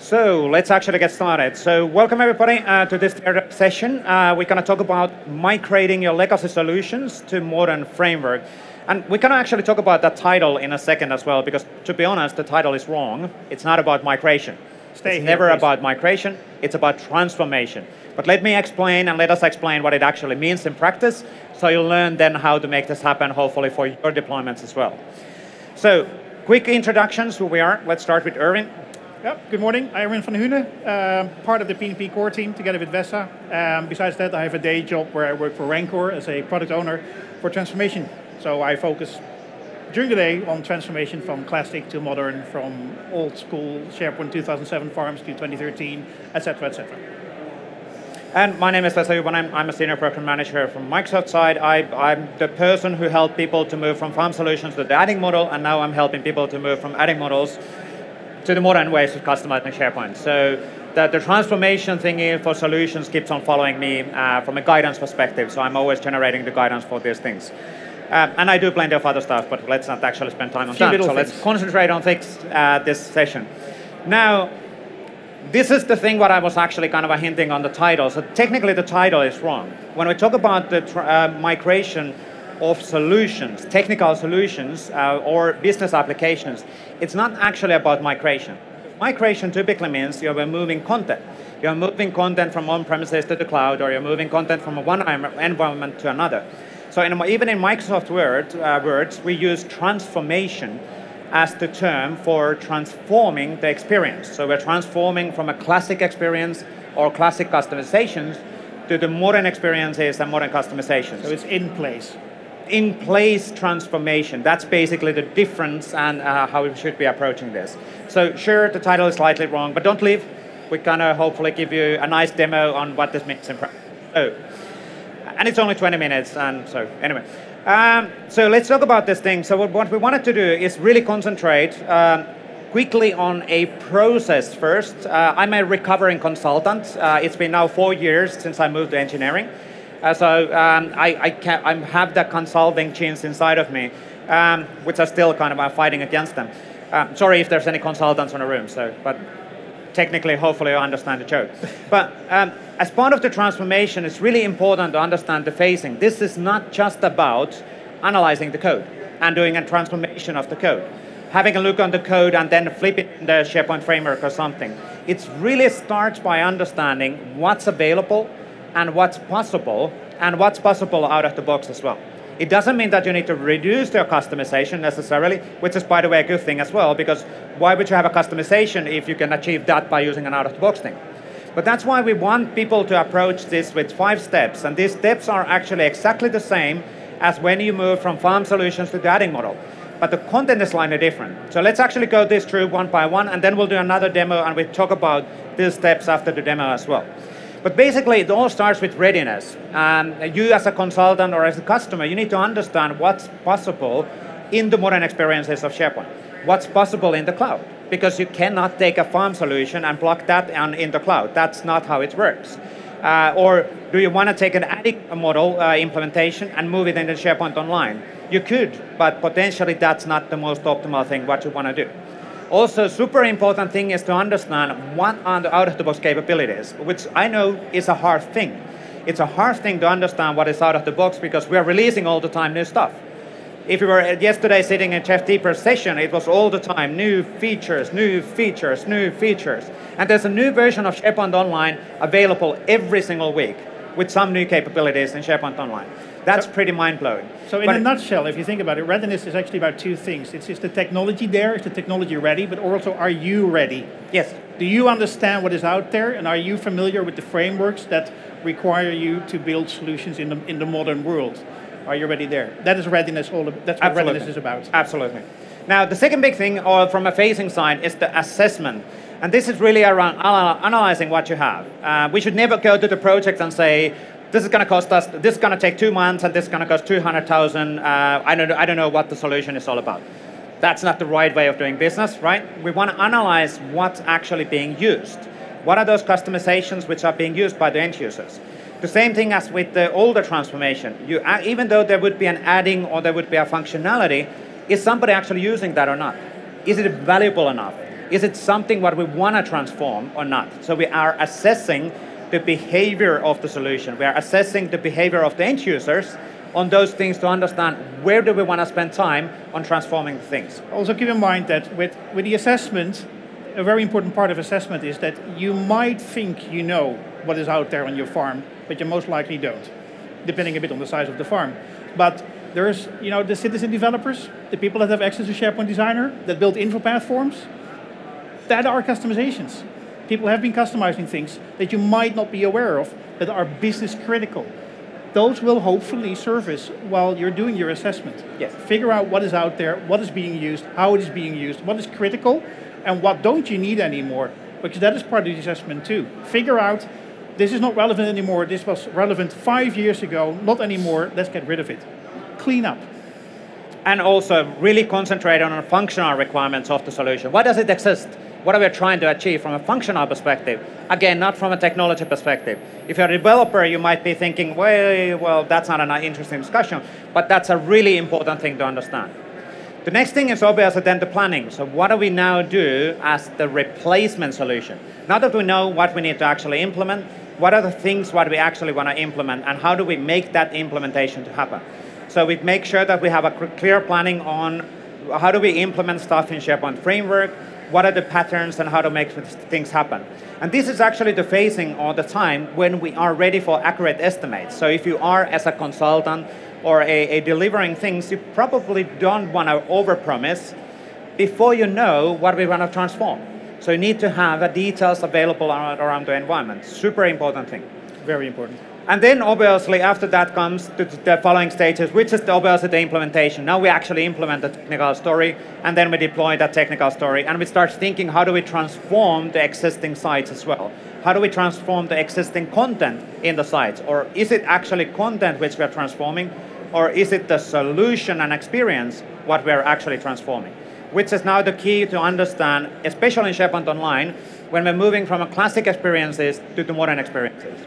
So let's actually get started. So welcome everybody to this third session. We're going to talk about migrating your legacy solutions to modern framework. And we're going to actually talk about that title in a second as well, because to be honest, the title is wrong. It's not about migration. It's never about migration. It's about transformation. But let me explain and let us explain what it actually means in practice, so you'll learn then how to make this happen, hopefully for your deployments as well. So quick introductions, who we are. Let's start with Erwin. Yep. Good morning, I'm Erwin van Hunen, part of the PnP core team together with Vesa. Besides that, I have a day job where I work for Rancor as a product owner for transformation. So I focus during the day on transformation from classic to modern, from old school SharePoint 2007 farms to 2013, etc., etc. And my name is Vesa Juvonen. I'm a senior program manager from Microsoft side. I'm the person who helped people to move from farm solutions to the adding model, and now I'm helping people to move from adding models to the modern ways of customizing SharePoint. So the transformation thingy for solutions keeps on following me from a guidance perspective. So I'm always generating the guidance for these things. And I do plenty of other stuff, but let's not actually spend time on that. So let's concentrate on things this session. Now, this is the thing what I was actually kind of hinting on the title. So technically the title is wrong. When we talk about the migration of solutions, technical solutions or business applications, it's not actually about migration. Migration typically means you're moving content. You're moving content from on-premises to the cloud, or you're moving content from one environment to another. So even in Microsoft words, we use transformation as the term for transforming the experience. So we're transforming from a classic experience or classic customizations to the modern experiences and modern customizations. So it's in place. In place transformation. That's basically the difference and how we should be approaching this. So sure, the title is slightly wrong, but don't leave. We're gonna hopefully give you a nice demo on what this means in practice. Oh, and it's only 20 minutes, and so anyway. So let's talk about this thing. So what we wanted to do is really concentrate quickly on a process first. I'm a recovering consultant. It's been now 4 years since I moved to engineering. I have the consulting genes inside of me, which are still kind of fighting against them. Sorry if there's any consultants in the room, but technically, hopefully you understand the joke. But as part of the transformation, it's really important to understand the phasing. This is not just about analyzing the code and doing a transformation of the code, having a look on the code and then flip it in the SharePoint framework or something. It really starts by understanding what's available and what's possible out of the box as well. It doesn't mean that you need to reduce your customization necessarily, which is, by the way, a good thing as well, because why would you have a customization if you can achieve that by using an out-of-the-box thing? But that's why we want people to approach this with 5 steps, and these steps are actually exactly the same as when you move from farm solutions to the adding model. But the content is slightly different. So let's actually go this through one by one, and then we'll do another demo, and we'll talk about these steps after the demo as well. But basically, it all starts with readiness. You as a consultant or as a customer, you need to understand what's possible in the modern experiences of SharePoint. What's possible in the cloud. Because you cannot take a farm solution and plug that in the cloud. That's not how it works. Or do you want to take an adding model implementation and move it into SharePoint Online? You could, but potentially that's not the most optimal thing what you want to do. Also, super important thing is to understand what are the out-of-the-box capabilities, which I know is a hard thing. It's a hard thing to understand what is out of the box because we are releasing all the time new stuff. If you were yesterday sitting in Jeff Teeper's session, it was all the time new features, new features, new features. And there's a new version of SharePoint Online available every single week with some new capabilities in SharePoint Online. That's pretty mind-blowing. So in a nutshell, if you think about it, readiness is actually about 2 things. It's the technology there, is the technology ready, but also are you ready? Yes. Do you understand what is out there, and are you familiar with the frameworks that require you to build solutions in the modern world? Are you ready there? That is readiness, that's what readiness is about. Absolutely. Now, the second big thing from a phasing side is the assessment. And this is really around analyzing what you have. We should never go to the project and say, this is going to cost us, this is going to take 2 months, and this is going to cost 200,000. I don't know what the solution is all about. That's not the right way of doing business, right? We want to analyze what's actually being used. What are those customizations which are being used by the end users? The same thing as with the older transformation. Even though there would be an adding or there would be a functionality, is somebody actually using that or not? Is it valuable enough? Is it something what we want to transform or not? So we are assessing the behavior of the solution. We are assessing the behavior of the end users on those things to understand where do we want to spend time on transforming things. Also keep in mind that with the assessment, a very important part of assessment is that you might think you know what is out there on your farm, but you most likely don't, depending a bit on the size of the farm. But there's, the citizen developers, the people that have access to SharePoint Designer, that build InfoPath forms, that are customizations. People have been customizing things that you might not be aware of, that are business critical. Those will hopefully surface while you're doing your assessment. Yes. Figure out what is out there, what is being used, how it is being used, what is critical, and what don't you need anymore, because that is part of the assessment too. Figure out, this is not relevant anymore, this was relevant 5 years ago, not anymore, let's get rid of it. Clean up. And also really concentrate on the functional requirements of the solution. Why does it exist? What are we trying to achieve from a functional perspective? Again, not from a technology perspective. If you're a developer, you might be thinking, well, that's not an interesting discussion, but that's a really important thing to understand. The next thing is obviously then the planning. So what do we now do as the replacement solution? Now that we know what we need to actually implement, what are the things what we actually want to implement, and how do we make that implementation to happen? So we make sure that we have a clear planning on how do we implement stuff in SharePoint Framework, what are the patterns, and how to make things happen. And this is actually the phasing all the time when we are ready for accurate estimates. So if you are as a consultant or a delivering things, you probably don't want to overpromise before you know what we want to transform. So you need to have the details available around the environment. Super important thing. Very important. And then obviously after that comes to the following stages, which is obviously the implementation. Now we actually implement the technical story, and then we deploy that technical story, and we start thinking, how do we transform the existing sites as well? How do we transform the existing content in the sites? Or is it actually content which we are transforming, or is it the solution and experience what we are actually transforming? Which is now the key to understand, especially in SharePoint Online, when we're moving from a classic experiences to the modern experiences.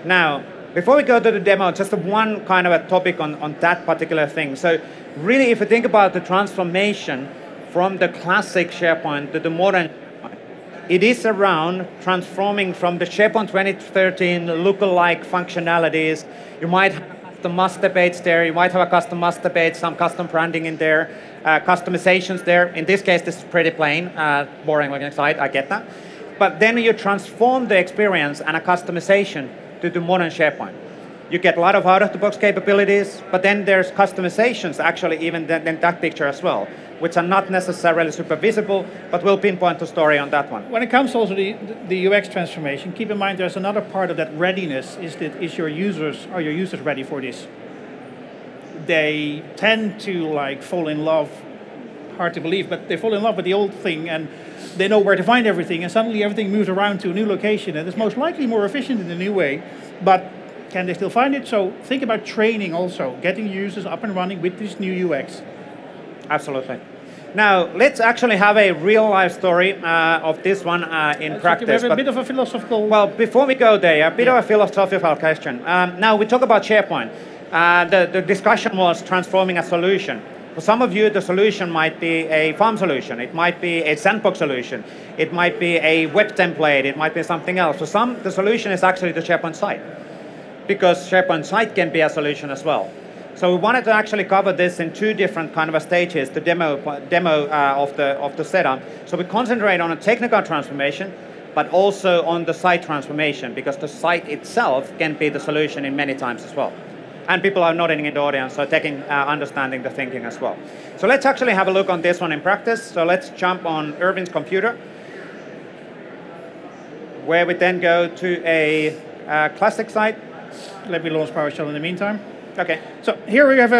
Now, before we go to the demo, just one kind of a topic on that particular thing. So really, if you think about the transformation from the classic SharePoint to the modern SharePoint, it is around transforming from the SharePoint 2013 lookalike functionalities. You might have custom master page there, you might have a custom master page, some custom branding in there, customizations there. In this case, this is pretty plain, boring looking site, I get that. But then you transform the experience and a customization to the modern SharePoint. You get a lot of out-of-the-box capabilities, but then there's customizations actually even in that picture as well, which are not necessarily super visible, but we'll pinpoint the story on that one. When it comes also to the UX transformation, keep in mind there's another part of that readiness, are your users ready for this? They tend to fall in love, hard to believe, but they fall in love with the old thing, and they know where to find everything, and suddenly everything moves around to a new location, and it's most likely more efficient in a new way, but can they still find it? So think about training also, getting users up and running with this new UX. Absolutely. Now, let's actually have a real-life story of this one in practice. We have a bit of a philosophical... Well, before we go there, a bit of a philosophical question. Now, we talk about SharePoint. The discussion was transforming a solution. For some of you, the solution might be a farm solution. It might be a sandbox solution. It might be a web template. It might be something else. For some, the solution is actually the SharePoint site, because SharePoint site can be a solution as well. So we wanted to actually cover this in two different kind of stages, the demo of the setup. So we concentrate on a technical transformation, but also on the site transformation, because the site itself can be the solution in many times as well. And people are nodding in the audience, so understanding the thinking as well. So let's actually have a look on this one in practice. So let's jump on Erwin's computer, where we then go to a classic site. Let me launch PowerShell in the meantime. Okay. So here we have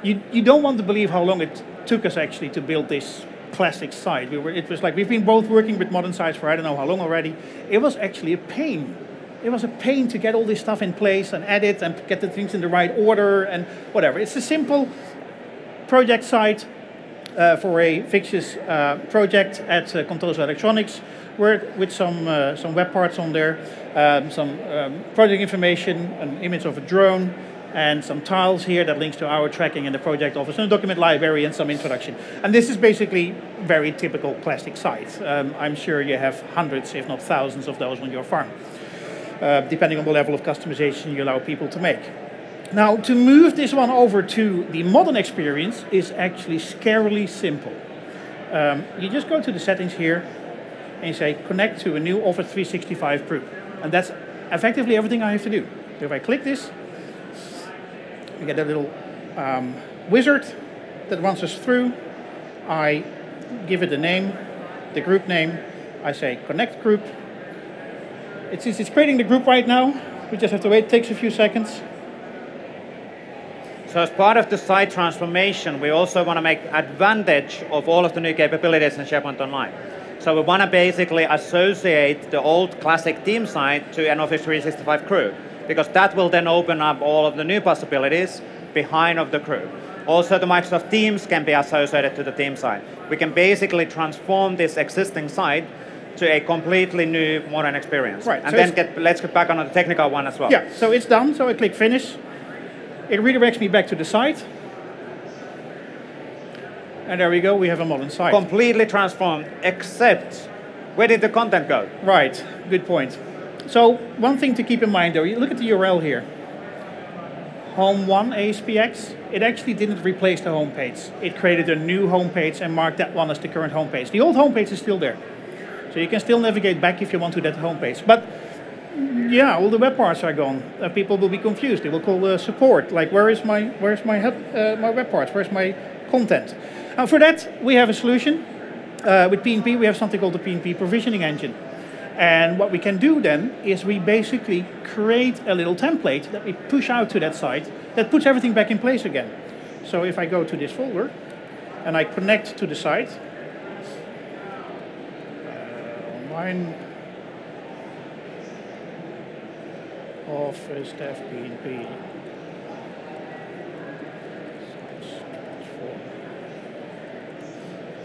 you don't want to believe how long it took us actually to build this classic site. It was like we've been both working with modern sites for I don't know how long already. It was actually a pain. It was a pain to get all this stuff in place and edit and get the things in the right order and whatever. It's a simple project site for a fictitious project at Contoso Electronics, with some web parts on there, some project information, an image of a drone, and some tiles here that links to our tracking and the project office, and a document library and some introduction. And this is basically very typical classic site. I'm sure you have hundreds, if not thousands of those on your farm, depending on the level of customization you allow people to make. Now, to move this one over to the modern experience is actually scarily simple. You just go to the settings here, and you say connect to a new Office 365 group. And that's effectively everything I have to do. So if I click this, we get a little wizard that runs us through. I give it a name, the group name. I say connect group. It's creating the group right now. We just have to wait, it takes a few seconds. So as part of the site transformation, we also want to make advantage of all of the new capabilities in SharePoint Online. So we want to basically associate the old classic team site to an Office 365 crew, because that will then open up all of the new possibilities behind of the crew. Also, the Microsoft Teams can be associated to the team site. We can basically transform this existing site to a completely new modern experience. Right. And so then let's get back on the technical one as well. Yeah, so it's done. So I click finish. It redirects me back to the site. And there we go, we have a modern site. Completely transformed, except where did the content go? Right, good point. So one thing to keep in mind though, you look at the URL here. Home 1 ASPX, it actually didn't replace the home page. It created a new home page and marked that one as the current home page. The old home page is still there. So you can still navigate back if you want to that home page. But yeah, all the web parts are gone. People will be confused. They will call support, like where's my web parts, where's my content? For that, we have a solution. With PnP, we have something called the PnP provisioning engine. And what we can do then is we basically create a little template that we push out to that site that puts everything back in place again. So if I go to this folder and I connect to the site, online, Office Dev PnP.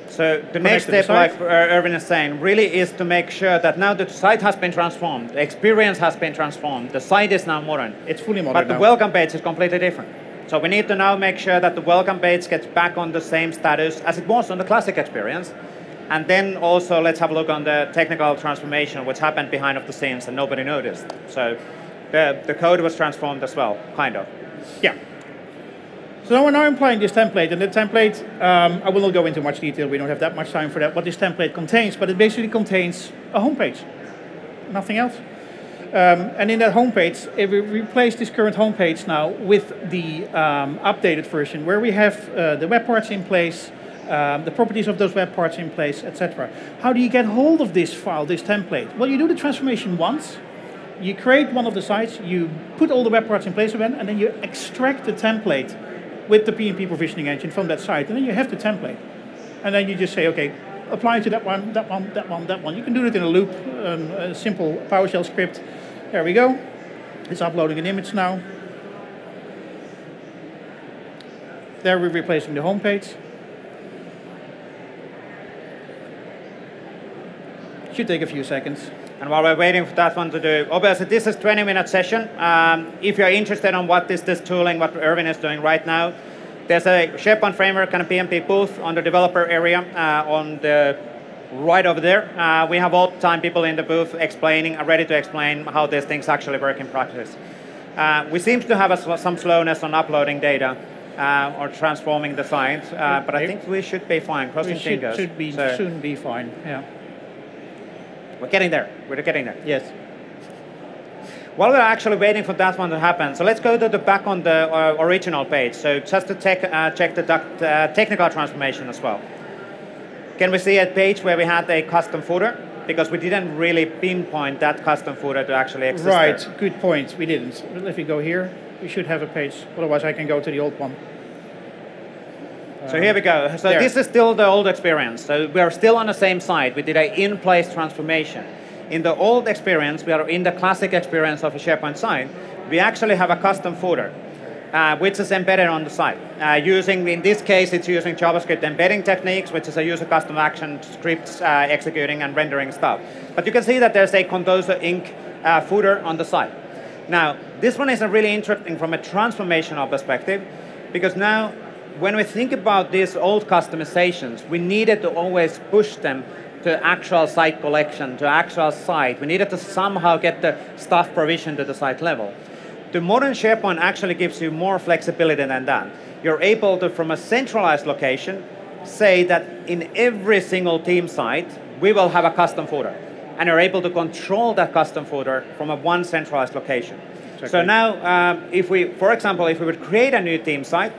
So the next step, like Erwin is saying, really is to make sure that now the site has been transformed, the experience has been transformed, the site is now modern. It's fully modern. But the welcome page is completely different. So we need to now make sure that the welcome page gets back on the same status as it was on the classic experience. And then also let's have a look on the technical transformation, which happened behind of the scenes and nobody noticed. So the code was transformed as well, kind of. Yeah. So now I'm applying this template, and the template, I will not go into much detail, we don't have that much time for that, what this template contains, but it basically contains a homepage, nothing else. And in that homepage, we replace this current homepage now with the updated version, where we have the web parts in place, the properties of those web parts in place, etc. How do you get hold of this file, this template? Well, you do the transformation once, you create one of the sites, you put all the web parts in place again, and then you extract the template with the PnP provisioning engine from that site, and then you have the template. And then you just say, okay, apply to that one, that one, that one, that one. You can do it in a loop, a simple PowerShell script. There we go. It's uploading an image now. There we're replacing the home page. Should take a few seconds. And while we're waiting for that one to do, obviously this is a 20-minute session. If you're interested in what is this tooling, what Erwin is doing right now, there's a SharePoint framework and a PnP booth on the developer area on the right over there. We have all the time people in the booth explaining, ready to explain how these things actually work in practice. We seem to have some slowness on uploading data or transforming the site, but I think we should be fine, crossing fingers. We should soon be fine, yeah. We're getting there. We're getting there. Yes. While we're actually waiting for that one to happen, so let's go to the back on the original page. So just to check the technical transformation as well. Can we see a page where we had a custom footer? Because we didn't really pinpoint that custom footer to actually exist. Right, there. good point. We didn't. If we go here, we should have a page. Otherwise, I can go to the old one. So here we go. So this is still the old experience. So we are still on the same site. We did an in-place transformation. In the old experience, we are in the classic experience of a SharePoint site. We actually have a custom footer, which is embedded on the site. In this case, it's using JavaScript embedding techniques, which is a user custom action scripts executing and rendering stuff. But you can see that there's a Condoso Inc. Footer on the site. Now, this one is really interesting from a transformational perspective, because now, when we think about these old customizations, we needed to always push them to actual site collection, to actual site. We needed to somehow get the stuff provisioned to the site level. The modern SharePoint actually gives you more flexibility than that. You're able to, from a centralized location, say that in every single team site, we will have a custom footer. And you're able to control that custom footer from a one centralized location. Exactly. So now, if we, for example, if we would create a new team site,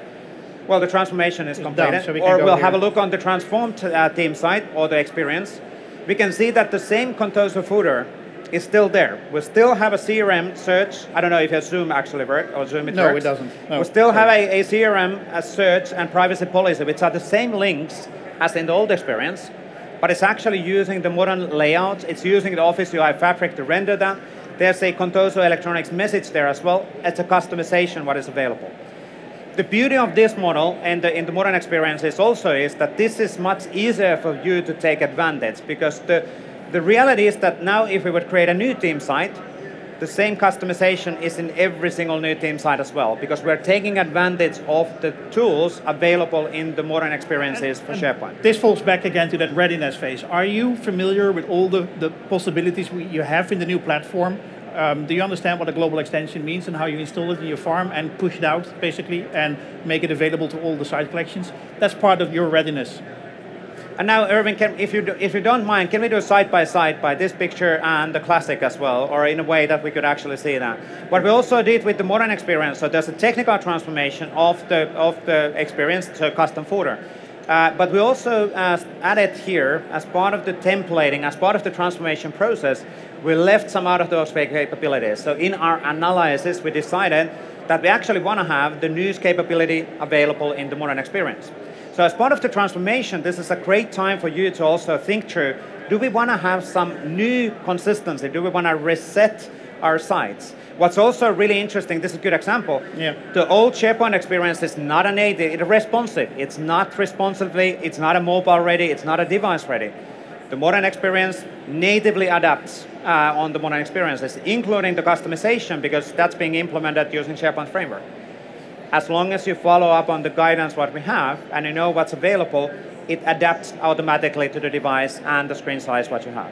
well, the transformation is completed, so or we'll have a look on the transformed team site or the experience. We can see that the same Contoso footer is still there. We still have a CRM search. I don't know if your Zoom actually works, or Zoom it works. No, it doesn't. No. We still have a CRM, a search, and privacy policy, which are the same links as in the old experience, but it's actually using the modern layouts. It's using the Office UI Fabric to render that. There's a Contoso Electronics message there as well. It's a customization what is available. The beauty of this model and in the modern experiences also is that this is much easier for you to take advantage, because the reality is that now if we would create a new team site, the same customization is in every single new team site as well, because we're taking advantage of the tools available in the modern experiences for SharePoint. This falls back again to that readiness phase. Are you familiar with all the possibilities you have in the new platform? Do you understand what a global extension means and how you install it in your farm and push it out, basically, and make it available to all the site collections? That's part of your readiness. And now, Erwin, if you don't mind, can we do side by this picture and the classic as well, or in a way that we could actually see that? What we also did with the modern experience, so there's a technical transformation of the experience to a custom footer. But we also added here, as part of the templating, as part of the transformation process, we left some out of those capabilities. So in our analysis, we decided that we actually want to have the news capability available in the modern experience. So as part of the transformation, this is a great time for you to also think through, do we want to have some new consistency? Do we want to reset our sites? What's also really interesting, this is a good example. Yeah. The old SharePoint experience is not a native, it's responsive. It's not responsively, it's not a mobile ready, it's not a device ready. The modern experience natively adapts on the modern experiences, including the customization, because that's being implemented using SharePoint Framework. As long as you follow up on the guidance what we have, and you know what's available, it adapts automatically to the device and the screen size what you have.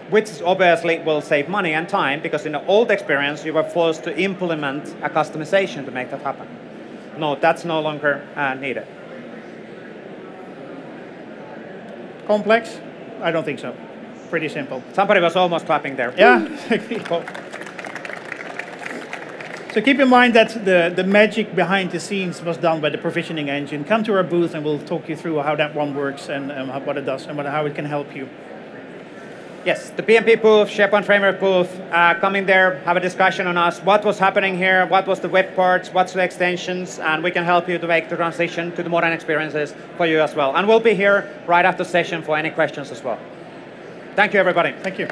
Which obviously will save money and time, because in the old experience, you were forced to implement a customization to make that happen. No, that's no longer needed. Complex? I don't think so. Pretty simple. Somebody was almost clapping there. Yeah. So keep in mind that the magic behind the scenes was done by the provisioning engine. Come to our booth and we'll talk you through how that one works and what it does and how it can help you. Yes, the PnP booth, SharePoint Framework booth, come in there, have a discussion on us, what was happening here, what was the web parts, what's the extensions, and we can help you to make the transition to the modern experiences for you as well. And we'll be here right after session for any questions as well. Thank you, everybody. Thank you.